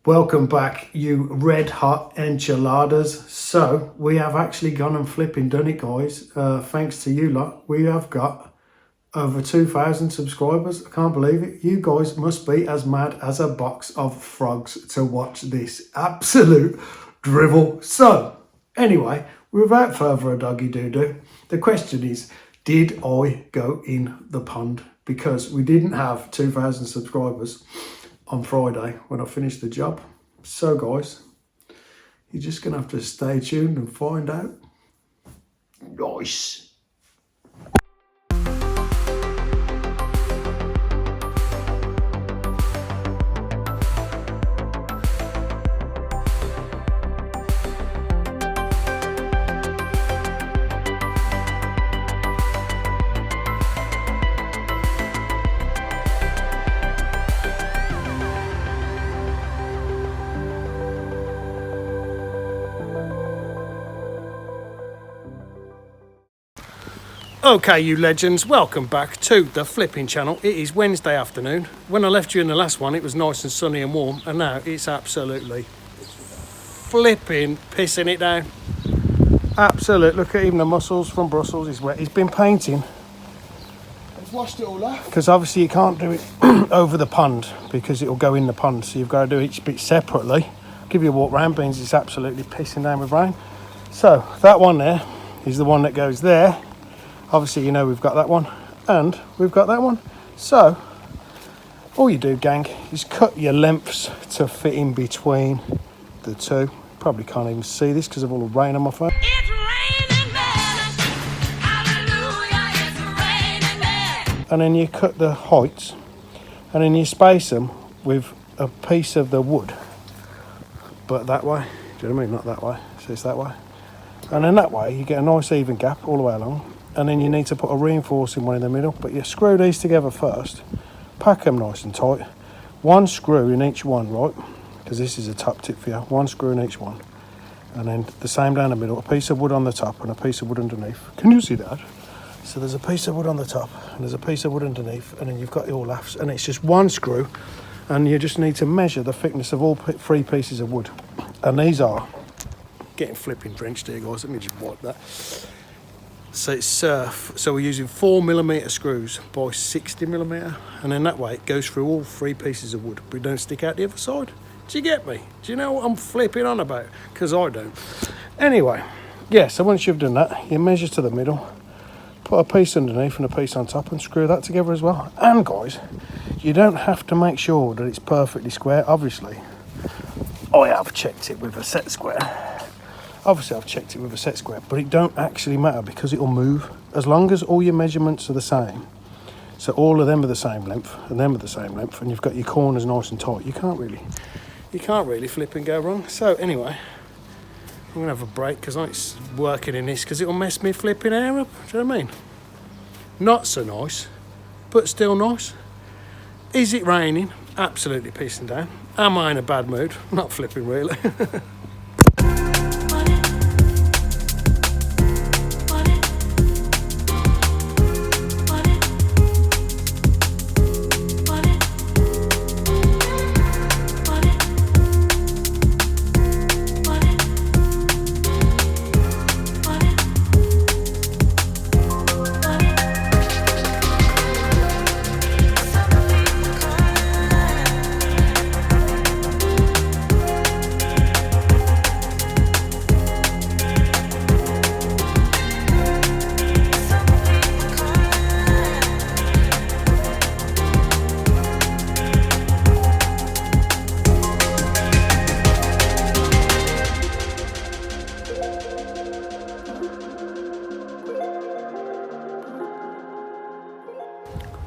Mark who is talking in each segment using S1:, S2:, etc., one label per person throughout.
S1: Welcome back, you red hot enchiladas. So we have actually gone and flipping done it, guys. Thanks to you lot, we have got over 2,000 subscribers. I can't believe it. You guys must be as mad as a box of frogs to watch this absolute drivel. So anyway, without further ado, the question is, did I go in the pond? Because we didn't have 2,000 subscribers on Friday when I finished the job. So guys, you're just gonna have to stay tuned and find out. Nice. Okay, you legends, welcome back to the flipping channel. It is Wednesday afternoon. When I left you in the last one, it was nice and sunny and warm, and now it's absolutely flipping pissing it down. Absolute, look at even the mussels from Brussels is wet. He's been painting. He's washed it all off. Because obviously you can't do it over the pond because it'll go in the pond, so you've got to do each bit separately. Give you a walk round, beans, it's absolutely pissing down with rain. So that one there is the one that goes there. Obviously, you know we've got that one and we've got that one. So all you do, gang, is cut your lengths to fit in between the two. Probably can't even see this because of all the rain on my phone.
S2: It's raining men. Hallelujah, it's raining men.
S1: And then you cut the heights and then you space them with a piece of the wood. But that way, do you know what I mean? Not that way, so it's that way. And then that way you get a nice even gap all the way along. And then you need to put a reinforcing one in the middle, but you screw these together first, pack them nice and tight, one screw in each one, right, because this is a top tip for you, one screw in each one, and then the same down the middle, a piece of wood on the top and a piece of wood underneath. Can you see that? So there's a piece of wood on the top and there's a piece of wood underneath, and then you've got your laughs, and it's just one screw, and you just need to measure the thickness of all three pieces of wood. And these are getting flipping drenched here, guys. Let me just wipe that. So it's surf, so we're using 4mm screws by 60mm, and then that way it goes through all three pieces of wood, but it don't stick out the other side. Do you get me? Do you know what I'm flipping on about? Because I don't. Anyway, yeah, so once you've done that, you measure to the middle, put a piece underneath and a piece on top and screw that together as well. And guys, you don't have to make sure that it's perfectly square, obviously. I have checked it with a set square. Obviously I've checked it with a set square, but it don't actually matter because it'll move. As long as all your measurements are the same, so all of them are the same length, and them are the same length, and you've got your corners nice and tight, you can't really flip and go wrong. So anyway, I'm gonna have a break because I'm working in this because it'll mess me flipping hair up. Do you know what I mean? Not so nice, but still nice. Is it raining? Absolutely pissing down. Am I in a bad mood? Not flipping really.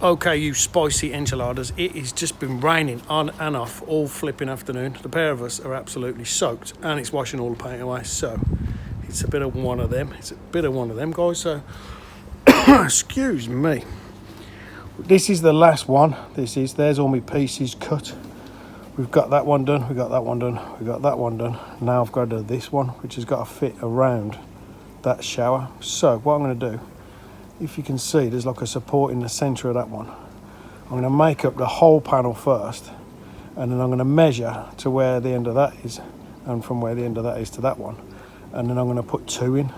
S1: Okay, you spicy enchiladas, it has just been raining on and off all flipping afternoon. The pair of us are absolutely soaked and it's washing all the paint away, so it's a bit of one of them. It's a bit of one of them, guys, so excuse me. This is the last one. There's all my pieces cut. We've got that one done, we've got that one done, we've got that one done. Now I've got to do this one, which has got to fit around that shower. So what I'm going to do, if you can see, there's like a support in the centre of that one. I'm going to make up the whole panel first, and then I'm going to measure to where the end of that is, and from where the end of that is to that one, and then I'm going to put 2 in,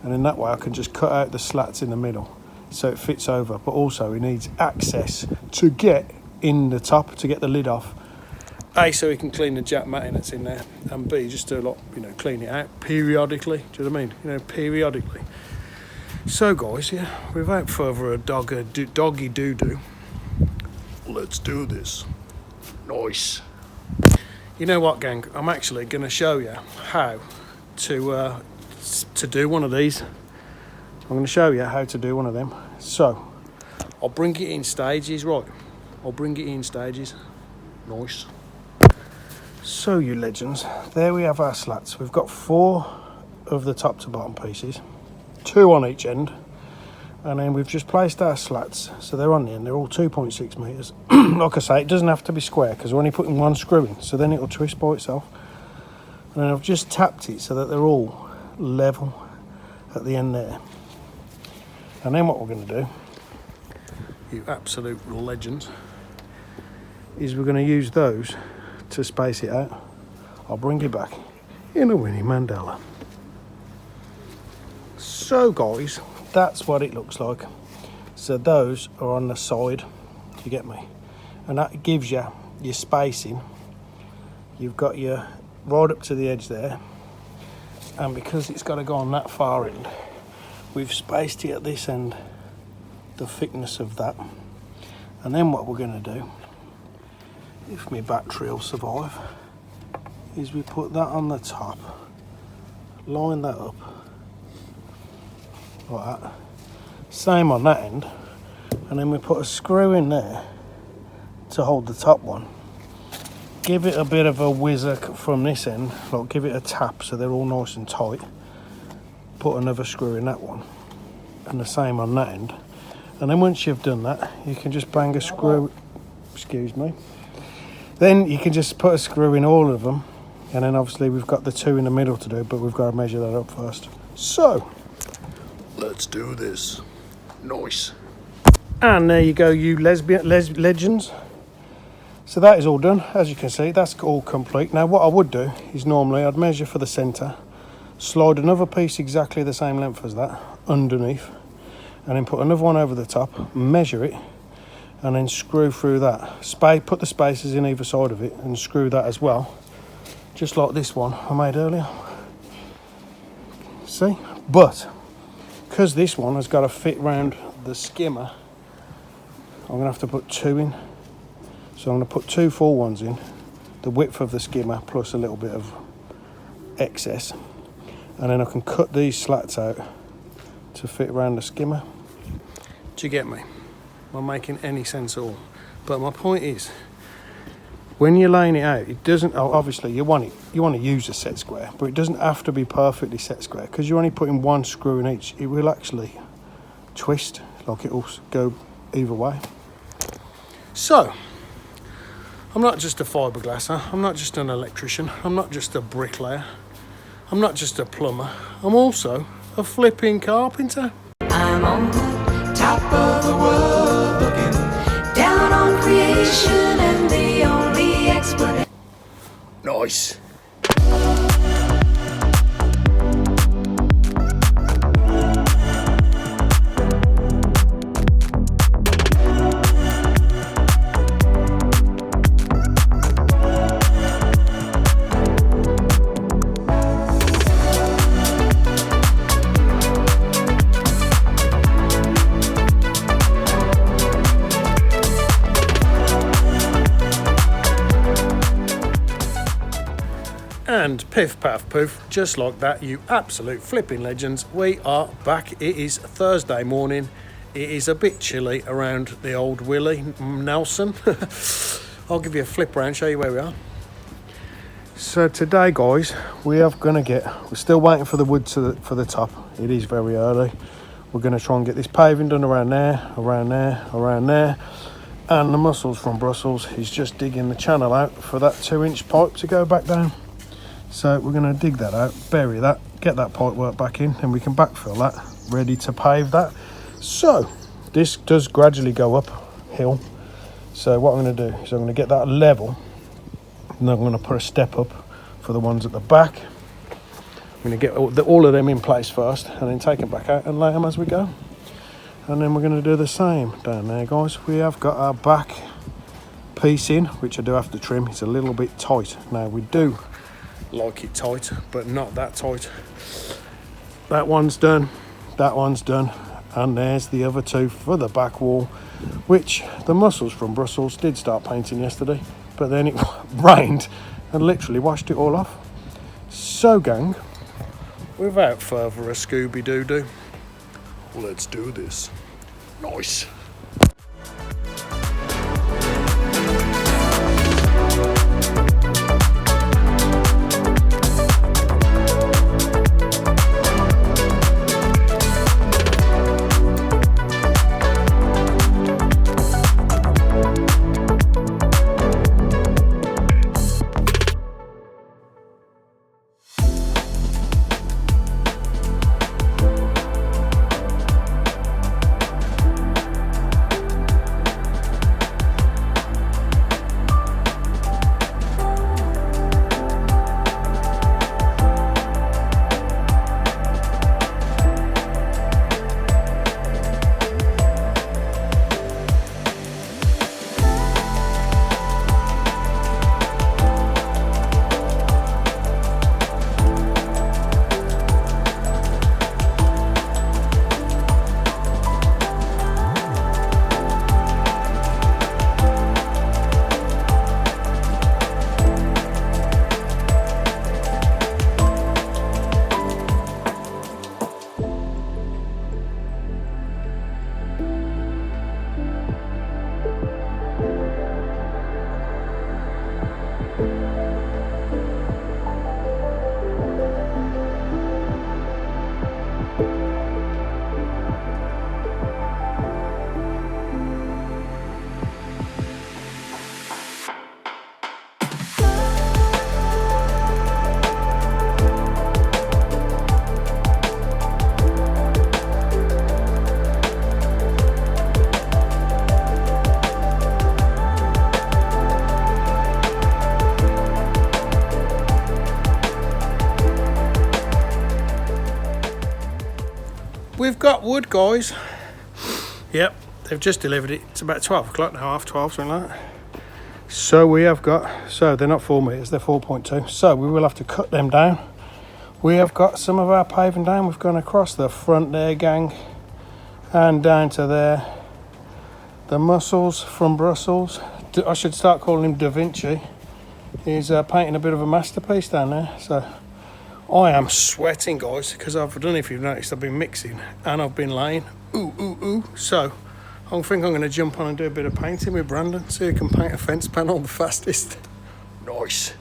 S1: and in that way I can just cut out the slats in the middle so it fits over. But also he needs access to get in the top, to get the lid off, A, so he can clean the jack matting that's in there, and B, just to clean it out periodically. Do you know what I mean? Periodically. So guys, yeah, without further doggy doo-doo, let's do this. Nice. You know what, gang? I'm actually going to show you how to do one of these. I'm going to show you how to do one of them. So, I'll bring it in stages, right? I'll bring it in stages. Nice. So, you legends, there we have our slats. We've got 4 of the top to bottom pieces, 2 on each end, and then we've just placed our slats, so they're on the end. They're all 2.6 metres. Like I say, it doesn't have to be square because we're only putting 1 screw in, so then it'll twist by itself. And then I've just tapped it so that they're all level at the end there. And then what we're going to do, you absolute legends, is we're going to use those to space it out. I'll bring you back in a Winnie Mandela. So guys, that's what it looks like. So those are on the side, you get me? And that gives you your spacing. You've got your right up to the edge there, and because it's got to go on that far end, we've spaced it at this end, the thickness of that. And then what we're going to do, if my battery will survive, is we put that on the top, line that up like that, same on that end, and then we put a screw in there to hold the top one. Give it a bit of a whizzer from this end, like give it a tap so they're all nice and tight. Put another screw in that one, and the same on that end. And then once you've done that, you can just bang a screw, excuse me, then you can just put a screw in all of them, and then obviously we've got the 2 in the middle to do, but we've got to measure that up first. So, let's do this. Nice. And there you go, you legends. So that is all done. As you can see, that's all complete. Now what I would do is normally I'd measure for the centre, slide another piece exactly the same length as that underneath, and then put another one over the top, measure it, and then screw through that. Put the spacers in either side of it and screw that as well, just like this one I made earlier. See? But because this one has got to fit round the skimmer, I'm going to have to put 2 in. So I'm going to put 2 full ones in, the width of the skimmer plus a little bit of excess, and then I can cut these slats out to fit around the skimmer. Do you get me? Am I making any sense at all? But my point is, when you're laying it out, it doesn't, obviously you want to use a set square, but it doesn't have to be perfectly set square, because you're only putting 1 screw in each. It will actually twist, like it will go either way. So, I'm not just a fiberglasser, I'm not just an electrician, I'm not just a bricklayer, I'm not just a plumber, I'm also a flipping carpenter.
S2: I'm on the top of the world looking down on creation, and the only explanation.
S1: Nice. And piff paff poof, just like that, you absolute flipping legends, we are back. It is Thursday morning. It is a bit chilly around the old Willie Nelson. I'll give you a flip round, show you where we are. So today, guys, we're still waiting for the wood for the top. It is very early. We're going to try and get this paving done around there, around there, around there. And the Muscles from Brussels is just digging the channel out for that 2-inch pipe to go back down. So we're going to dig that out, bury that, get that pipe work back in, and we can backfill that, ready to pave that. So this does gradually go uphill. So what I'm going to do is I'm going to get that level And then I'm going to put a step up for the ones at the back. I'm going to get all of them in place first and then take them back out and lay them as we go. And then we're going to do the same down there, guys. We have got our back piece in, which I do have to trim. It's a little bit tight. Now, we do like it tight, but not that tight. That one's done, that one's done, and there's the other two for the back wall, which the muscles from Brussels did start painting yesterday, but then it rained and literally washed it all off. So, gang, without further a Scooby-Doo-Doo, let's do this. Nice. We've got wood, guys. Yep, they've just delivered it. It's about 12 o'clock now, half 12, something like that. So we have got, so they're not 4 metres, they're 4.2. So we will have to cut them down. We have got some of our paving down. We've gone across the front there, gang, and down to there. The muscles from Brussels, I should start calling him Da Vinci. He's painting a bit of a masterpiece down there. So I am sweating, guys, because I don't know if you've noticed, I've been mixing and I've been laying. Ooh. So I think I'm going to jump on and do a bit of painting with Brandon, so he can paint a fence panel the fastest. Nice.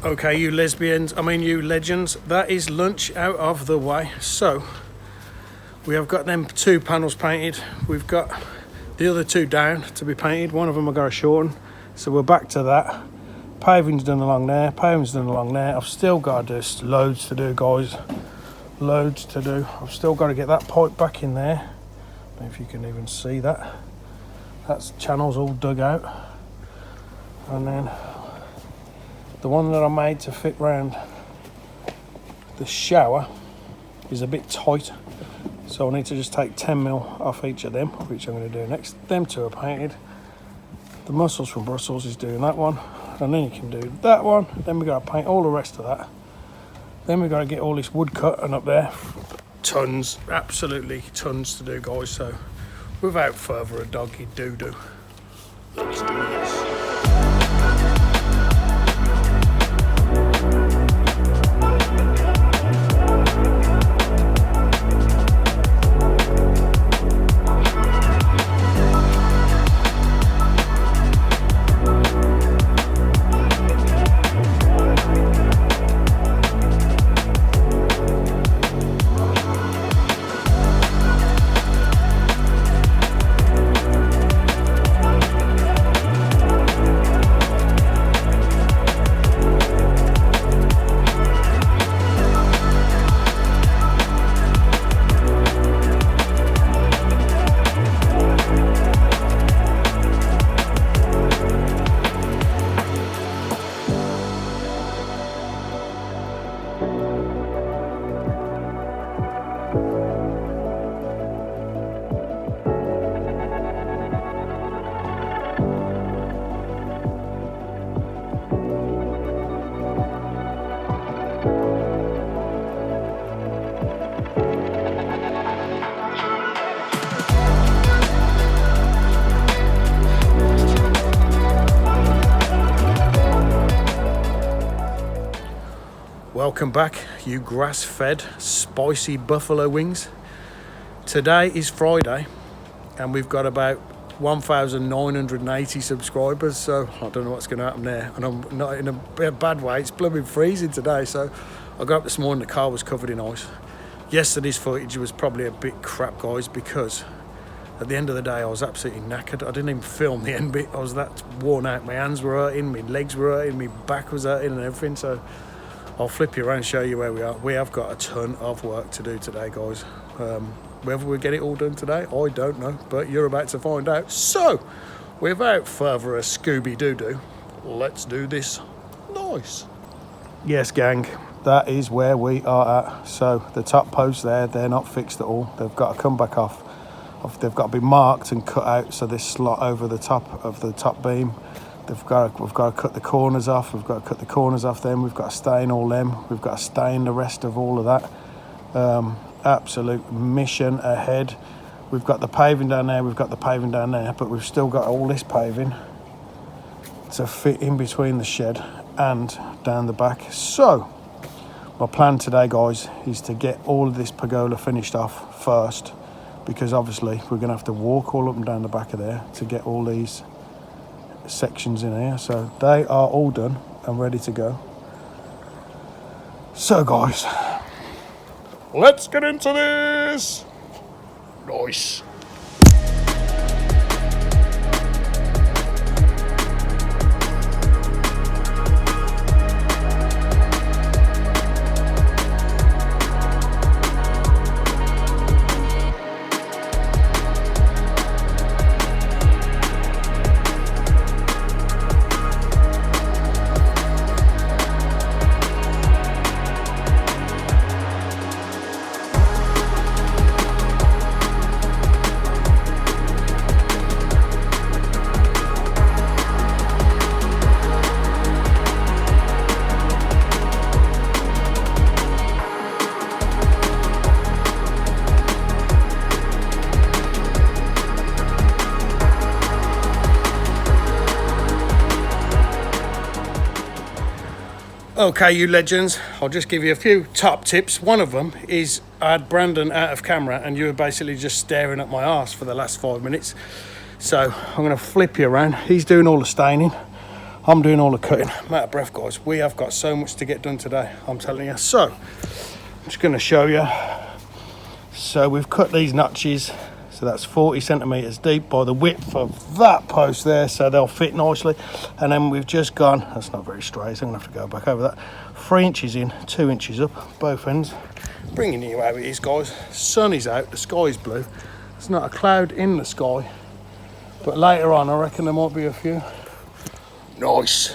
S1: Okay, you you legends, that is lunch out of the way. So we have got them 2 panels painted. We've got the other 2 down to be painted. One of them I've got to shorten, so we're back to that. Paving's done along there, paving's done along there. I've still got just loads to do, guys, loads to do. I've still got to get that pipe back in there. I don't know if you can even see that. That's channels all dug out. And then the one that I made to fit round the shower is a bit tight, so I need to just take 10mm off each of them, which I'm going to do next. Them 2 are painted. The muscles from Brussels is doing that one, and then you can do that one. Then we've got to paint all the rest of that. Then we've got to get all this wood cut and up there. Tons, absolutely tons to do, guys. So without further ado, let's do this. Welcome back, you grass-fed, spicy buffalo wings. Today is Friday, and we've got about 1,980 subscribers, so I don't know what's going to happen there. And I'm not in a bad way, it's blooming freezing today, so I got up this morning, the car was covered in ice. Yesterday's footage was probably a bit crap, guys, because at the end of the day I was absolutely knackered. I didn't even film the end bit, I was that worn out. My hands were hurting, my legs were hurting, my back was hurting and everything, so I'll flip you around and show you where we are. We have got a ton of work to do today, guys. Whether we get it all done today, I don't know, but you're about to find out. So, without further Scooby-Doo, let's do this nice. Yes, gang, that is where we are at. So, the top posts there, they're not fixed at all. They've got to come back off. They've got to be marked and cut out, so this slot over the top of the top beam. We've got to cut the corners off. We've got to cut the corners off them. We've got to stain all them. We've got to stain the rest of all of that. Absolute mission ahead. We've got the paving down there. We've got the paving down there, but we've still got all this paving to fit in between the shed and down the back. So my plan today, guys, is to get all of this pergola finished off first, because obviously we're going to have to walk all up and down the back of there to get all these sections in here. So they are all done and ready to go. So guys, let's get into this. Nice. Okay, you legends, I'll just give you a few top tips. One of them is I had Brandon out of camera and you were basically just staring at my arse for the last 5 minutes. So I'm going to flip you around. He's doing all the staining. I'm doing all the cutting. I'm out of breath, guys. We have got so much to get done today, I'm telling you. So I'm just going to show you. So we've cut these notches. So that's 40 centimetres deep by the width of that post there, so they'll fit nicely. And then we've just gone, that's not very straight, so I'm going to have to go back over that. 3 inches in, 2 inches up, both ends. Bringing you how it is, guys. Sun is out, the sky is blue. There's not a cloud in the sky. But later on, I reckon there might be a few. Nice.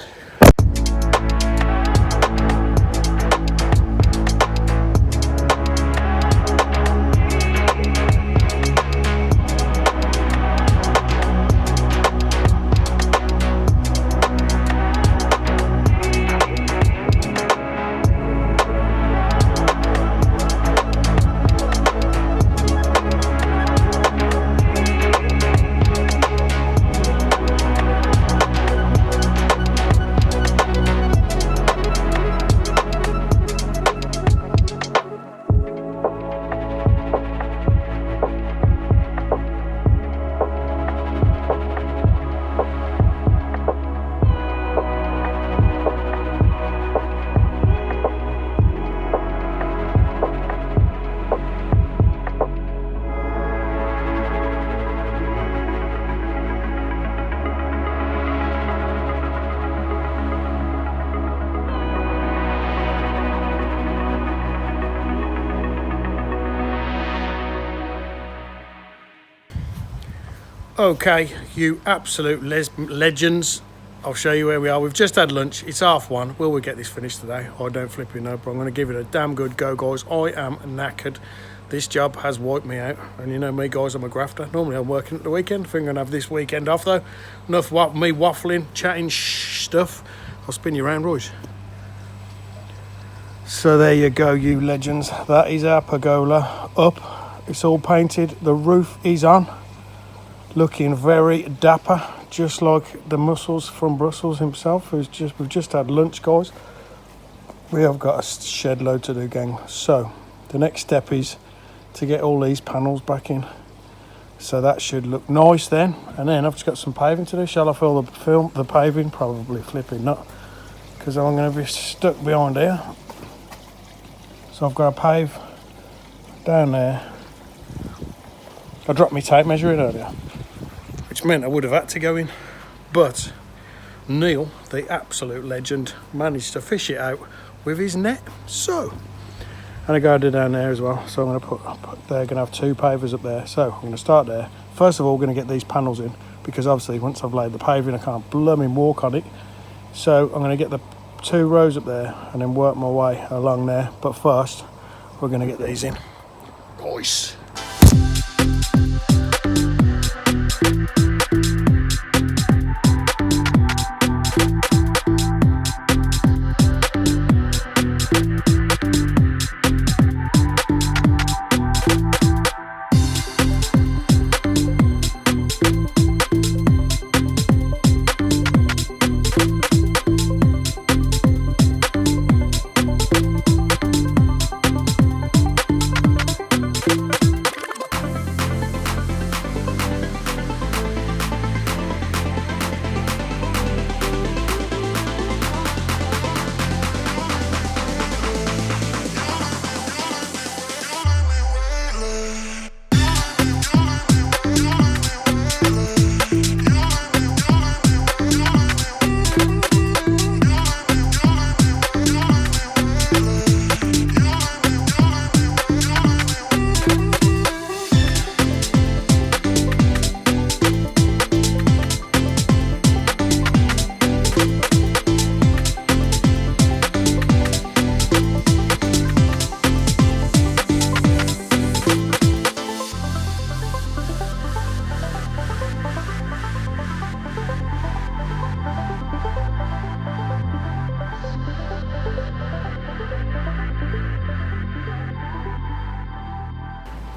S1: Okay, you absolute legends. I'll show you where we are. We've just had lunch. It's 1:30. Will we get this finished today? I don't flipping know, but I'm going to give it a damn good go, guys. I am knackered. This job has wiped me out. And you know me, guys, I'm a grafter. Normally I'm working at the weekend. I think I'm going to have this weekend off, though. Enough me waffling, chatting stuff. I'll spin you around, Royce. So there you go, you legends. That is our pergola up. It's all painted. The roof is on. Looking very dapper, just like the muscles from Brussels himself. We've just had lunch, guys. We have got a shed load to do, gang. So the next step is to get all these panels back in. So that should look nice then. And then I've just got some paving to do. Shall I fill the paving? Probably flipping not, because I'm going to be stuck behind here. So I've got to pave down there. I dropped my tape measure in earlier, which meant I would have had to go in. But Neil, the absolute legend, managed to fish it out with his net. So, and I got to do down there as well. So I'm going to put they're going to have 2 pavers up there. So I'm going to start there. First of all, we're going to get these panels in, because obviously once I've laid the paving, I can't blooming walk on it. So I'm going to get the 2 rows up there and then work my way along there. But first, we're going to get these in. Nice.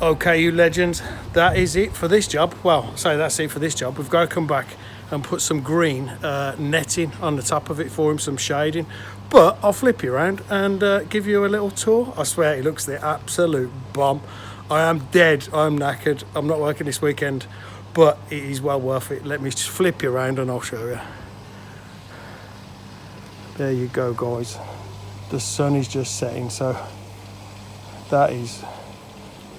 S1: Okay, you legends, that is it for this job. Well, say that's it for this job. We've got to come back and put some green netting on the top of it for him, some shading. But I'll flip you around and give you a little tour. I swear it looks the absolute bomb. I am dead, I'm knackered. I'm not working this weekend, but it is well worth it. Let me just flip you around and I'll show you. There you go, guys. The sun is just setting, so that is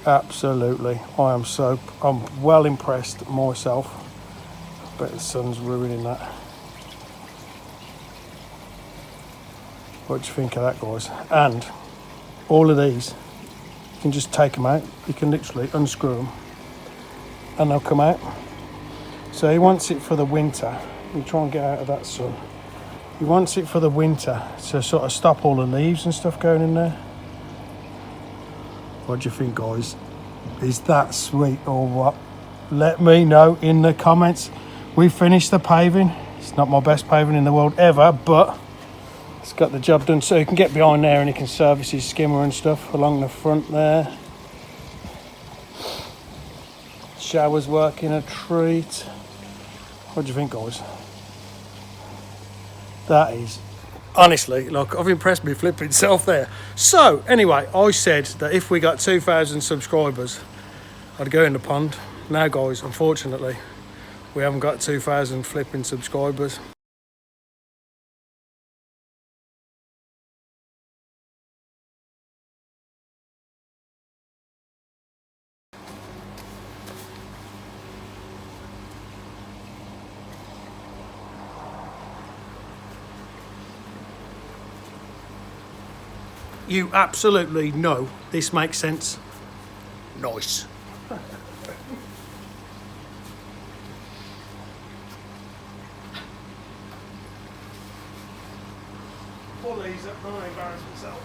S1: absolutely, I'm well impressed myself, but the sun's ruining that. What do you think of that, guys? And all of these, you can just take them out. You can literally unscrew them and they'll come out. So he wants it for the winter. You try and get out of that sun. He wants it for the winter to sort of stop all the leaves and stuff going in there. What do you think, guys? Is that sweet or what? Let me know in the comments. We finished the paving. It's not my best paving in the world ever, but it's got the job done. So you can get behind there and he can service his skimmer and stuff along the front there. Shower's working a treat. What do you think, guys? That is, honestly, look, I've impressed me flipping self there. So, anyway, I said that if we got 2,000 subscribers, I'd go in the pond. Now, guys, unfortunately, we haven't got 2,000 flipping subscribers. You absolutely know this makes sense. Nice. Pull these up, don't embarrass myself.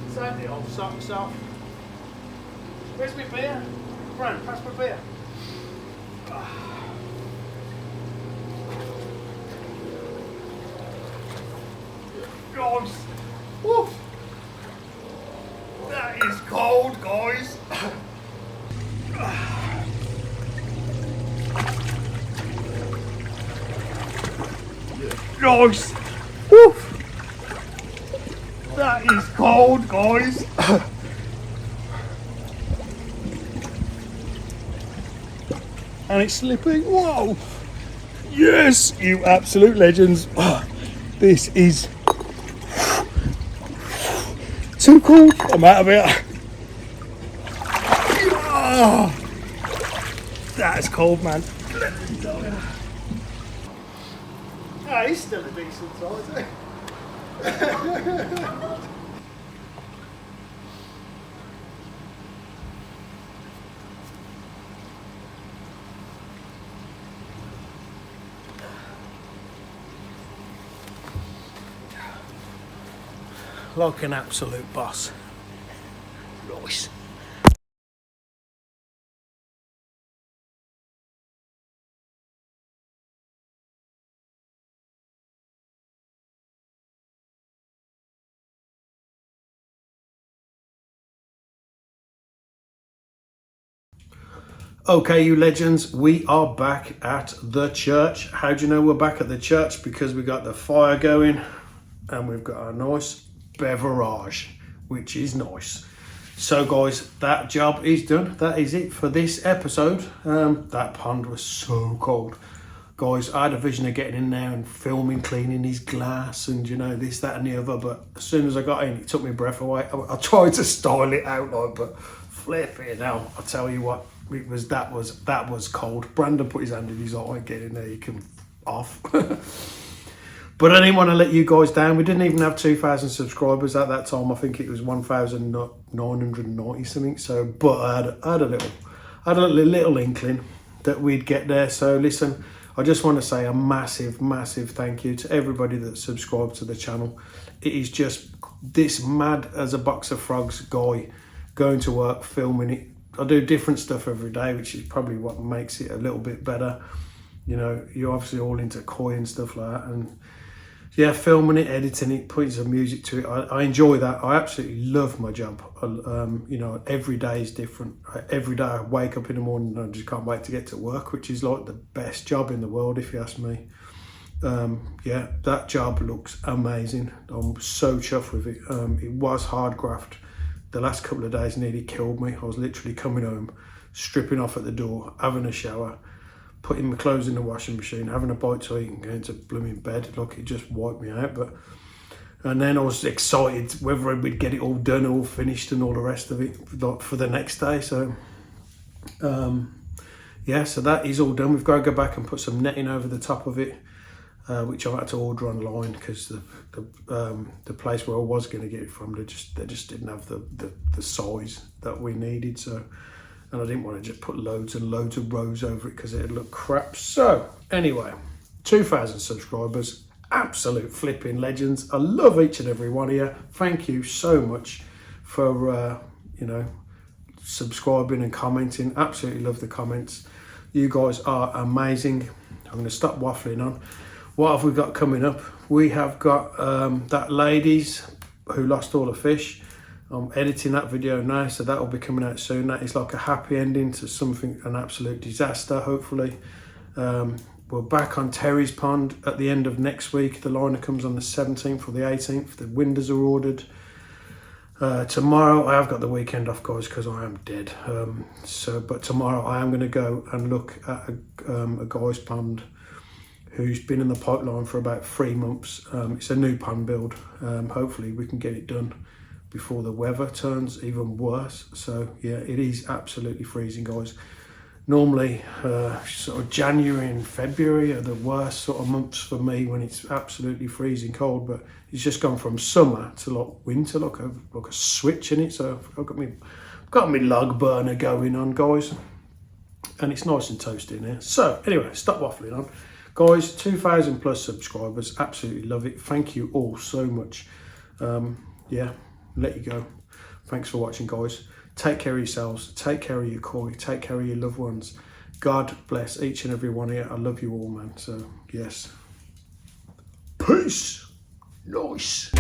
S1: Save the old socks off. Where's my beer? Fran, pass my beer. God. Woo. That is cold, guys. Nice. Woo. That is cold, guys. And it's slipping. Whoa. Yes, you absolute legends. This is too cool. I'm out of here. That's cold, man. Let me tell you. Ah, he's still a decent size. Like an absolute boss. Nice. Okay, you legends, we are back at the church. How do you know we're back at the church? Because we got the fire going and we've got a nice beverage, which is nice. So guys, that job is done. That is it for this episode. That pond was so cold. Guys, I had a vision of getting in there and filming, cleaning his glass and you know, this, that and the other. But as soon as I got in, it took my breath away. I tried to style it out, like, but flipping hell, I tell you what, that was cold. Brandon put his hand in his eye, get in there, you can off. But I didn't want to let you guys down. We didn't even have 2,000 subscribers at that time. I think it was 1,990 something. So, but I had a little inkling that we'd get there. So listen, I just want to say a massive thank you to everybody that subscribed to the channel. It is just this mad as a box of frogs guy going to work, filming it. I do different stuff every day, which is probably what makes it a little bit better. You know, you're obviously all into koi and stuff like that. And yeah, filming it, editing it, putting some music to it. I enjoy that. I absolutely love my job. You know, every day is different. Every day I wake up in the morning and I just can't wait to get to work, which is like the best job in the world, if you ask me. Yeah, that job looks amazing. I'm so chuffed with it. It was hard graft. The last couple of days nearly killed me. I was literally coming home, stripping off at the door, having a shower, putting my clothes in the washing machine, having a bite to eat and going to blooming bed. Look, it just wiped me out. And then I was excited whether we'd get it all done, all finished and all the rest of it for the next day. So yeah, so that is all done. We've got to go back and put some netting over the top of it, which I had to order online because the place where I was going to get it from, they just didn't have the size that we needed. So, and I didn't want to just put loads and loads of rows over it because it'd look crap. So anyway, 2,000 subscribers, absolute flipping legends. I love each and every one of you. Thank you so much for you know, subscribing and commenting. Absolutely love the comments. You guys are amazing. I'm going to stop waffling on. What have we got coming up? We have got that ladies who lost all the fish. I'm editing that video now, so that will be coming out soon. That is like a happy ending to something, an absolute disaster, hopefully. We're back on Terry's Pond at the end of next week. The liner comes on the 17th or the 18th. The windows are ordered. Tomorrow, I have got the weekend off, guys, because I am dead. But tomorrow I am going to go and look at a guy's pond who's been in the pipeline for about 3 months. It's a new pond build. Hopefully we can get it done before the weather turns even worse. So yeah, it is absolutely freezing, guys. Normally sort of January and February are the worst sort of months for me when it's absolutely freezing cold, but it's just gone from summer to like winter, like a switch in it. So I've got my log burner going on, guys, and it's nice and toasty in here. So anyway, stop waffling on. Guys, 2,000 plus subscribers, absolutely love it. Thank you all so much. Yeah, let you go. Thanks for watching, guys. Take care of yourselves, take care of your koi, take care of your loved ones. God bless each and every one of you. I love you all, man. So yes, peace. Nice.